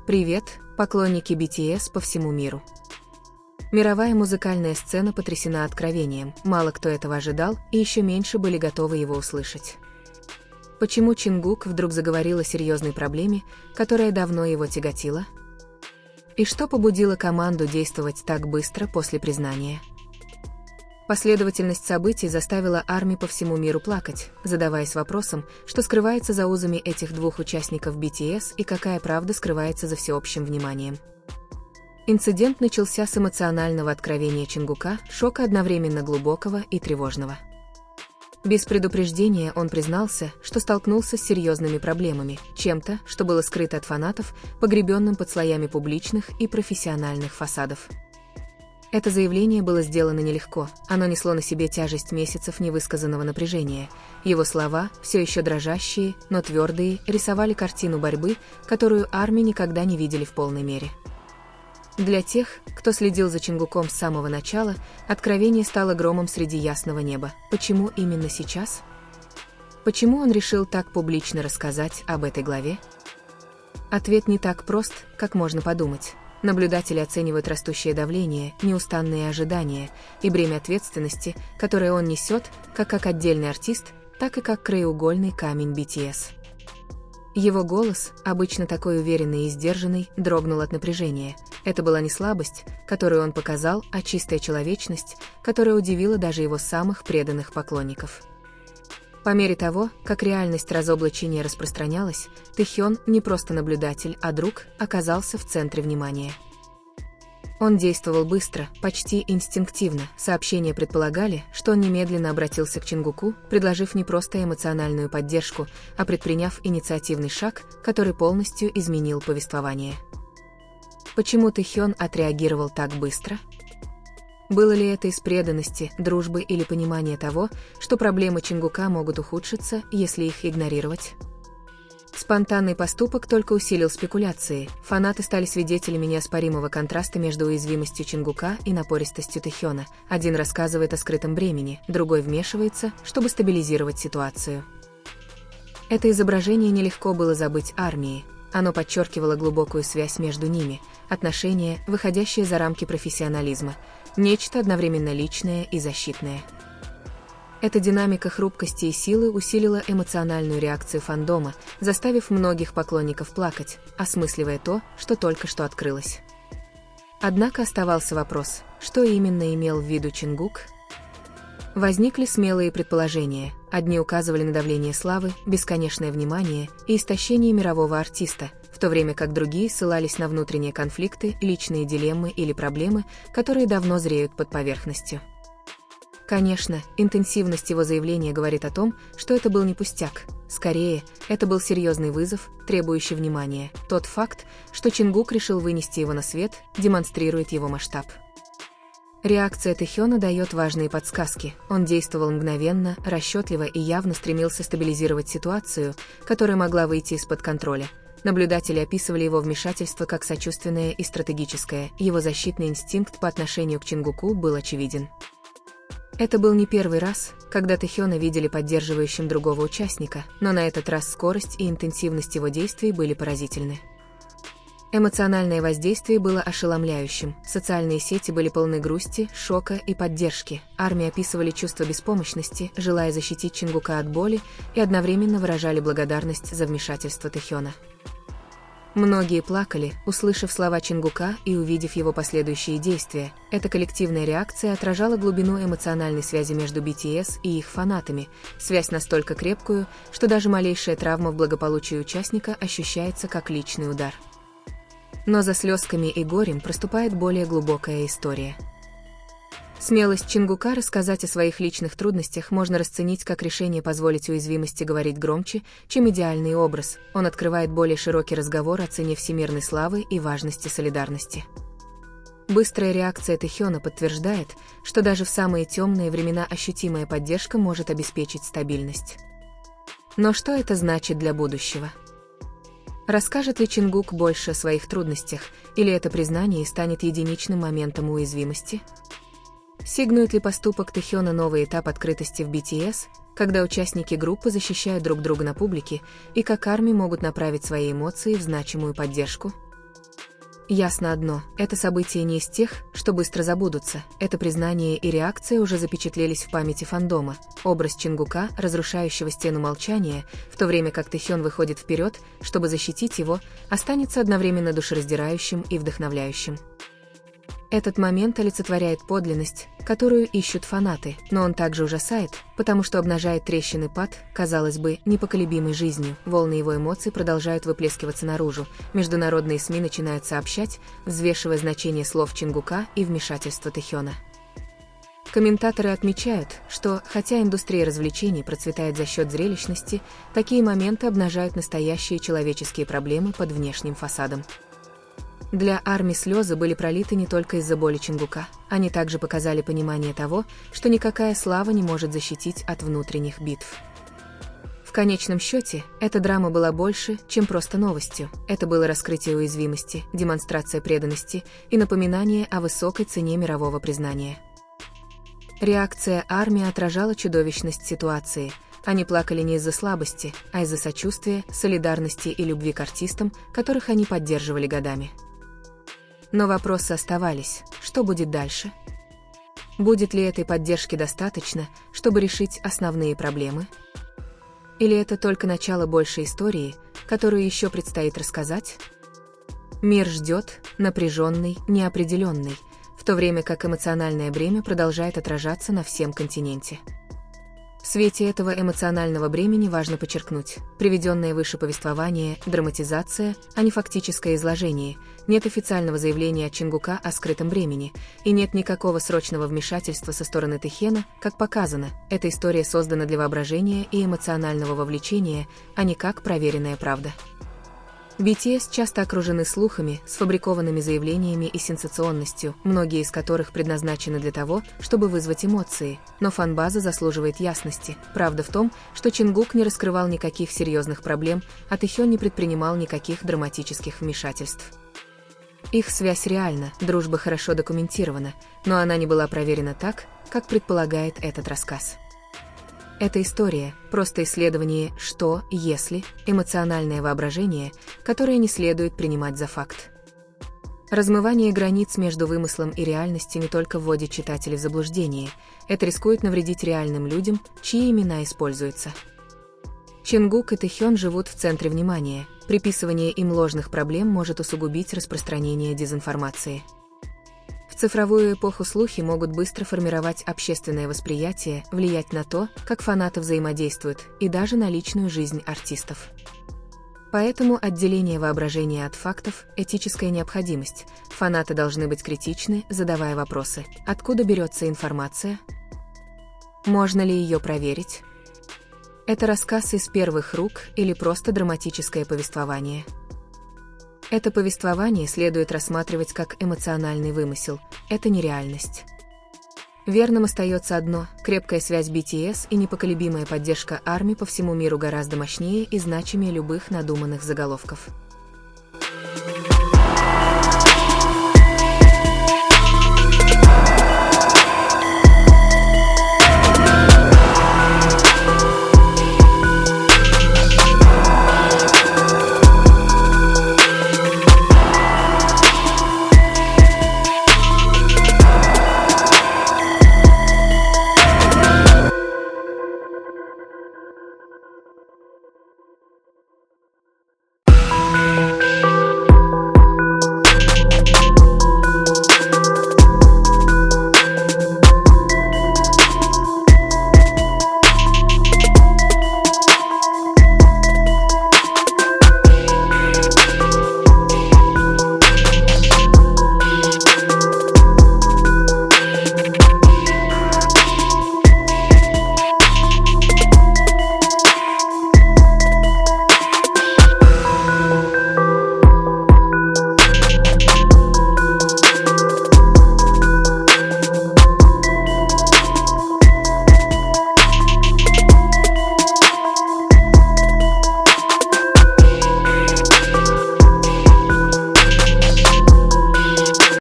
Привет, поклонники BTS по всему миру. Мировая музыкальная сцена потрясена откровением, мало кто этого ожидал, и еще меньше были готовы его услышать. Почему Чингук вдруг заговорил о серьезной проблеме, которая давно его тяготила? И что побудило команду действовать так быстро после признания? Последовательность событий заставила ARMY по всему миру плакать, задаваясь вопросом, что скрывается за узами этих двух участников BTS и какая правда скрывается за всеобщим вниманием. Инцидент начался с эмоционального откровения Чингука, шока одновременно глубокого и тревожного. Без предупреждения он признался, что столкнулся с серьезными проблемами, чем-то, что было скрыто от фанатов, погребенным под слоями публичных и профессиональных фасадов. Это заявление было сделано нелегко, оно несло на себе тяжесть месяцев невысказанного напряжения. Его слова, все еще дрожащие, но твердые, рисовали картину борьбы, которую ARMY никогда не видели в полной мере. Для тех, кто следил за Чингуком с самого начала, откровение стало громом среди ясного неба. Почему именно сейчас? Почему он решил так публично рассказать об этой главе? Ответ не так прост, как можно подумать. Наблюдатели оценивают растущее давление, неустанные ожидания и бремя ответственности, которое он несет, как отдельный артист, так и как краеугольный камень BTS. Его голос, обычно такой уверенный и сдержанный, дрогнул от напряжения. Это была не слабость, которую он показал, а чистая человечность, которая удивила даже его самых преданных поклонников. По мере того, как реальность разоблачения распространялась, Тэхён, не просто наблюдатель, а друг, оказался в центре внимания. Он действовал быстро, почти инстинктивно. Сообщения предполагали, что он немедленно обратился к Чингуку, предложив не просто эмоциональную поддержку, а предприняв инициативный шаг, который полностью изменил повествование. Почему Тэхён отреагировал так быстро? Было ли это из преданности, дружбы или понимания того, что проблемы Чингука могут ухудшиться, если их игнорировать? Спонтанный поступок только усилил спекуляции. Фанаты стали свидетелями неоспоримого контраста между уязвимостью Чингука и напористостью Тэхёна. Один рассказывает о скрытом бремени, другой вмешивается, чтобы стабилизировать ситуацию. Это изображение нелегко было забыть ARMY. Оно подчеркивало глубокую связь между ними, отношения, выходящие за рамки профессионализма, нечто одновременно личное и защитное. Эта динамика хрупкости и силы усилила эмоциональную реакцию фандома, заставив многих поклонников плакать, осмысливая то, что только что открылось. Однако оставался вопрос, что именно имел в виду Чингук? Возникли смелые предположения. Одни указывали на давление славы, бесконечное внимание и истощение мирового артиста, в то время как другие ссылались на внутренние конфликты, личные дилеммы или проблемы, которые давно зреют под поверхностью. Конечно, интенсивность его заявления говорит о том, что это был не пустяк. Скорее, это был серьезный вызов, требующий внимания. Тот факт, что Чингук решил вынести его на свет, демонстрирует его масштаб. Реакция Тэхёна дает важные подсказки. Он действовал мгновенно, расчетливо и явно стремился стабилизировать ситуацию, которая могла выйти из-под контроля. Наблюдатели описывали его вмешательство как сочувственное и стратегическое. Его защитный инстинкт по отношению к Чингуку был очевиден. Это был не первый раз, когда Тэхёна видели поддерживающим другого участника, но на этот раз скорость и интенсивность его действий были поразительны. Эмоциональное воздействие было ошеломляющим, социальные сети были полны грусти, шока и поддержки. ARMY описывали чувство беспомощности, желая защитить Чингука от боли, и одновременно выражали благодарность за вмешательство Тэхёна. Многие плакали, услышав слова Чингука и увидев его последующие действия. Эта коллективная реакция отражала глубину эмоциональной связи между BTS и их фанатами, связь настолько крепкую, что даже малейшая травма в благополучии участника ощущается как личный удар. Но за слезками и горем проступает более глубокая история. Смелость Чингука рассказать о своих личных трудностях можно расценить как решение позволить уязвимости говорить громче, чем идеальный образ. Он открывает более широкий разговор о цене всемирной славы и важности солидарности. Быстрая реакция Тэхёна подтверждает, что даже в самые темные времена ощутимая поддержка может обеспечить стабильность. Но что это значит для будущего? Расскажет ли Чингук больше о своих трудностях, или это признание станет единичным моментом уязвимости? Сигнует ли поступок Тэхёна новый этап открытости в BTS, когда участники группы защищают друг друга на публике, и как ARMY могут направить свои эмоции в значимую поддержку? Ясно одно, это событие не из тех, что быстро забудутся, это признание и реакция уже запечатлелись в памяти фандома. Образ Чингука, разрушающего стену молчания, в то время как Тэхён выходит вперед, чтобы защитить его, останется одновременно душераздирающим и вдохновляющим. Этот момент олицетворяет подлинность, которую ищут фанаты, но он также ужасает, потому что обнажает трещины пад, казалось бы, непоколебимой жизнью. Волны его эмоций продолжают выплескиваться наружу, международные СМИ начинают сообщать, взвешивая значение слов Чингука и вмешательства Тэхёна. Комментаторы отмечают, что, хотя индустрия развлечений процветает за счет зрелищности, такие моменты обнажают настоящие человеческие проблемы под внешним фасадом. Для ARMY слезы были пролиты не только из-за боли Чингука, они также показали понимание того, что никакая слава не может защитить от внутренних битв. В конечном счете, эта драма была больше, чем просто новостью. Это было раскрытие уязвимости, демонстрация преданности и напоминание о высокой цене мирового признания. Реакция ARMY отражала чудовищность ситуации. Они плакали не из-за слабости, а из-за сочувствия, солидарности и любви к артистам, которых они поддерживали годами. Но вопросы оставались: что будет дальше? Будет ли этой поддержки достаточно, чтобы решить основные проблемы? Или это только начало большей истории, которую еще предстоит рассказать? Мир ждет, напряженный, неопределенный, в то время как эмоциональное бремя продолжает отражаться на всем континенте. В свете этого эмоционального бремени важно подчеркнуть: приведенное выше повествование – драматизация, а не фактическое изложение, нет официального заявления от Чингука о скрытом бремени, и нет никакого срочного вмешательства со стороны Тэхёна, как показано, эта история создана для воображения и эмоционального вовлечения, а не как проверенная правда. BTS часто окружены слухами, сфабрикованными заявлениями и сенсационностью, многие из которых предназначены для того, чтобы вызвать эмоции, но фан-база заслуживает ясности. Правда в том, что Чингук не раскрывал никаких серьезных проблем, а Тэхён не предпринимал никаких драматических вмешательств. Их связь реальна, дружба хорошо документирована, но она не была проверена так, как предполагает этот рассказ. Эта история – просто исследование «что, если», эмоциональное воображение, которое не следует принимать за факт. Размывание границ между вымыслом и реальностью не только вводит читателей в заблуждение, это рискует навредить реальным людям, чьи имена используются. Чингук и Тэхён живут в центре внимания, приписывание им ложных проблем может усугубить распространение дезинформации. В цифровую эпоху слухи могут быстро формировать общественное восприятие, влиять на то, как фанаты взаимодействуют, и даже на личную жизнь артистов. Поэтому отделение воображения от фактов – этическая необходимость. Фанаты должны быть критичны, задавая вопросы: откуда берется информация? Можно ли ее проверить? Это рассказ из первых рук или просто драматическое повествование? Это повествование следует рассматривать как эмоциональный вымысел, это не реальность. Верным остается одно – крепкая связь BTS и непоколебимая поддержка ARMY по всему миру гораздо мощнее и значимее любых надуманных заголовков.